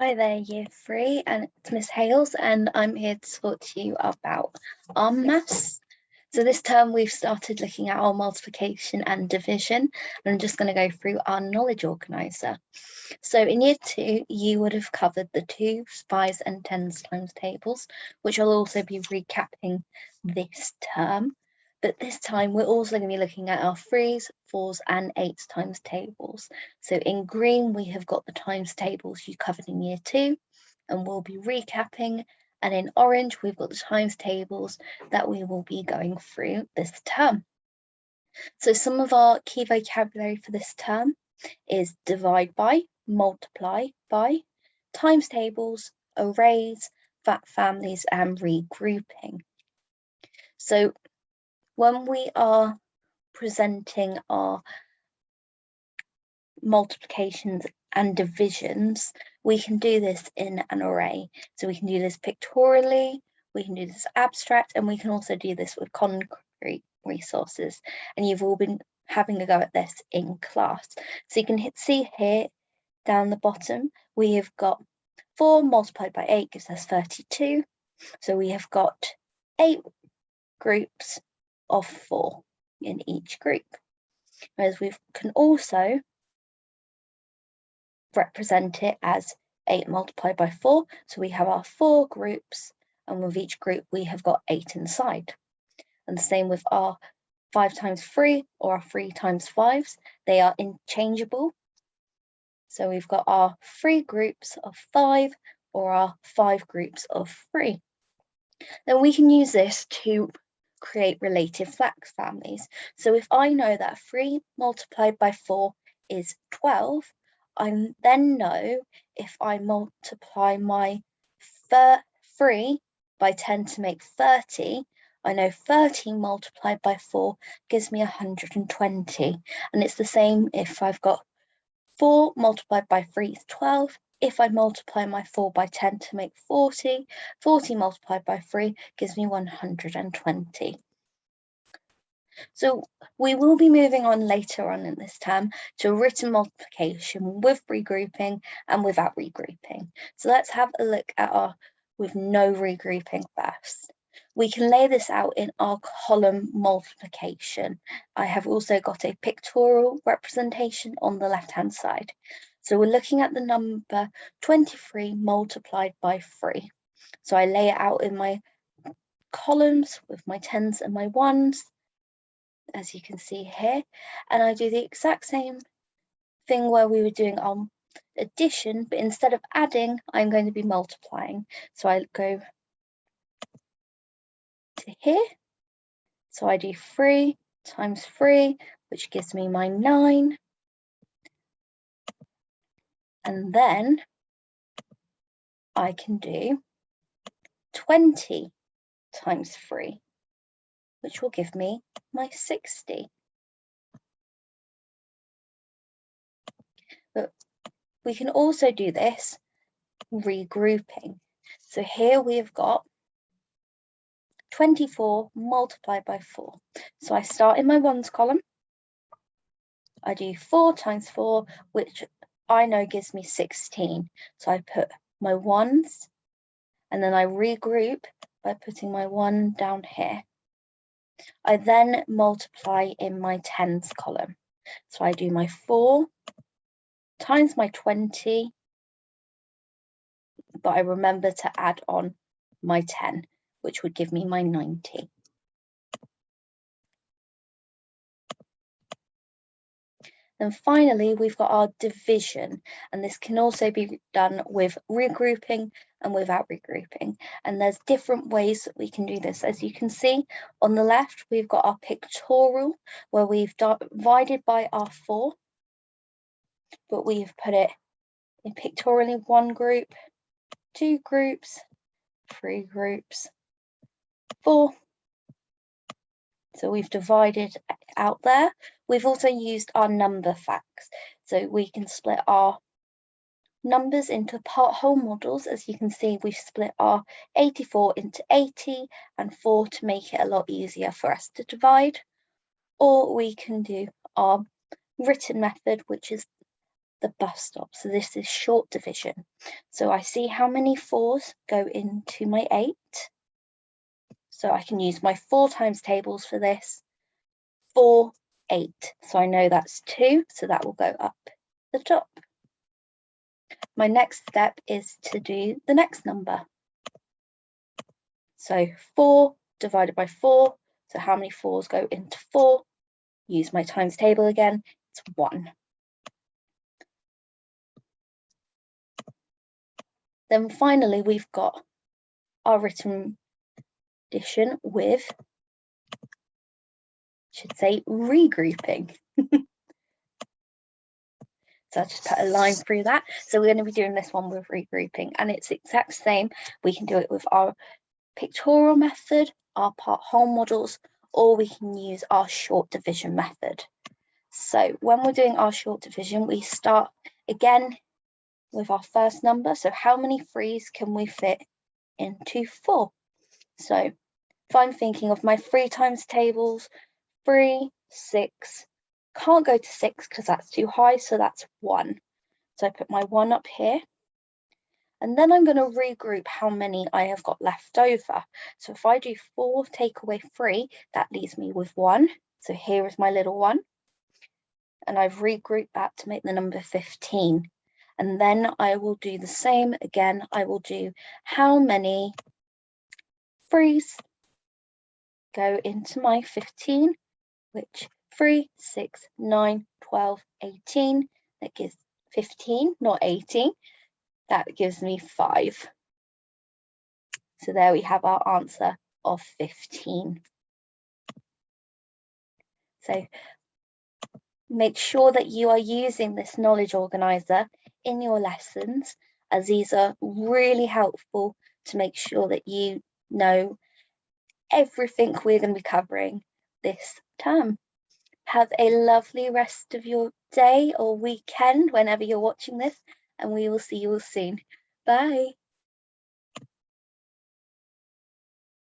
Hi there, Year 3, and it's Miss Hayles, and I'm here to talk to you about our maths. So this term we've started looking at our multiplication and division, and I'm just going to go through our knowledge organiser. So in Year 2, you would have covered the 2s, 5s and 10s times tables, which I'll also be recapping this term. But this time we're also going to be looking at our 3s, 4s and 8s times tables. So in green, we have got the times tables you covered in Year 2, and we'll be recapping. And in orange, we've got the times tables that we will be going through this term. So some of our key vocabulary for this term is divide by, multiply by, times tables, arrays, fact families, and regrouping. So when we are presenting our multiplications and divisions, we can do this in an array. So we can do this pictorially, we can do this abstract, and we can also do this with concrete resources. And you've all been having a go at this in class. So you can see here down the bottom, we have got 4 multiplied by 8 gives us 32. So we have got 8 groups of 4 in each group. Whereas we can also represent it as 8 multiplied by 4. So we have our 4 groups, and with each group we have got 8 inside. And the same with our 5 times 3 or our 3 times 5s. They are interchangeable. So we've got our 3 groups of 5 or our 5 groups of 3. Then we can use this to create relative fact families. So if I know that 3 multiplied by 4 is 12, I then know if I multiply my 3 by 10 to make 30, I know 30 multiplied by 4 gives me 120. And it's the same if I've got 4 multiplied by 3 is 12. If I multiply my 4 by 10 to make 40, 40 multiplied by 3 gives me 120. So we will be moving on later on in this term to written multiplication with regrouping and without regrouping. So let's have a look at our with no regrouping first. We can lay this out in our column multiplication. I have also got a pictorial representation on the left-hand side. So we're looking at the number 23 multiplied by 3. So I lay it out in my columns with my 10s and my 1s, as you can see here, and I do the exact same thing where we were doing our addition, but instead of adding, I'm going to be multiplying. So I go to here, so I do 3 times 3, which gives me my 9, and then I can do 20 times 3, which will give me my 60. But we can also do this regrouping. So here we have got 24 multiplied by 4. So I start in my 1s column. I do 4 times 4, which I know gives me 16. So I put my 1s, and then I regroup by putting my 1 down here. I then multiply in my 10s column. So I do my 4 times my 20, but I remember to add on my 10, which would give me my 90. And finally, we've got our division, and this can also be done with regrouping and without regrouping. And there's different ways that we can do this. As you can see on the left, we've got our pictorial, where we've divided by our 4, but we've put it in pictorially 1 group, 2 groups, 3 groups, 4. So we've divided out there. We've also used our number facts. So we can split our numbers into whole models. As you can see, we've split our 84 into 80 and 4 to make it a lot easier for us to divide. Or we can do our written method, which is the bus stop. So this is short division. So I see how many 4s go into my 8. So I can use my 4 times tables for this. 4, 8. So I know that's 2, so that will go up the top. My next step is to do the next number. So 4 divided by 4. So how many 4s go into 4? Use my times table again. It's 1. Then finally, we've got our written addition with, should say, regrouping. So I'll just put a line through that. So we're going to be doing this one with regrouping, and it's the exact same. We can do it with our pictorial method, our part whole models, or we can use our short division method. So when we're doing our short division, we start again with our first number. So how many 3s can we fit into 4? So if I'm thinking of my 3 times tables, 3, 6, can't go to 6 because that's too high, so that's 1. So I put my 1 up here. And then I'm going to regroup how many I have got left over. So if I do 4 take away 3, that leaves me with 1. So here is my little 1. And I've regrouped that to make the number 15. And then I will do the same again. I will do how many 3s go into my 15, which 3, 6, 9, 12, 18. That gives 15, not 18. That gives me 5. So there we have our answer of 15. So make sure that you are using this knowledge organizer in your lessons, as these are really helpful to make sure that you know everything we're going to be covering this term. Have a lovely rest of your day or weekend whenever you're watching this, and we will see you all soon. Bye.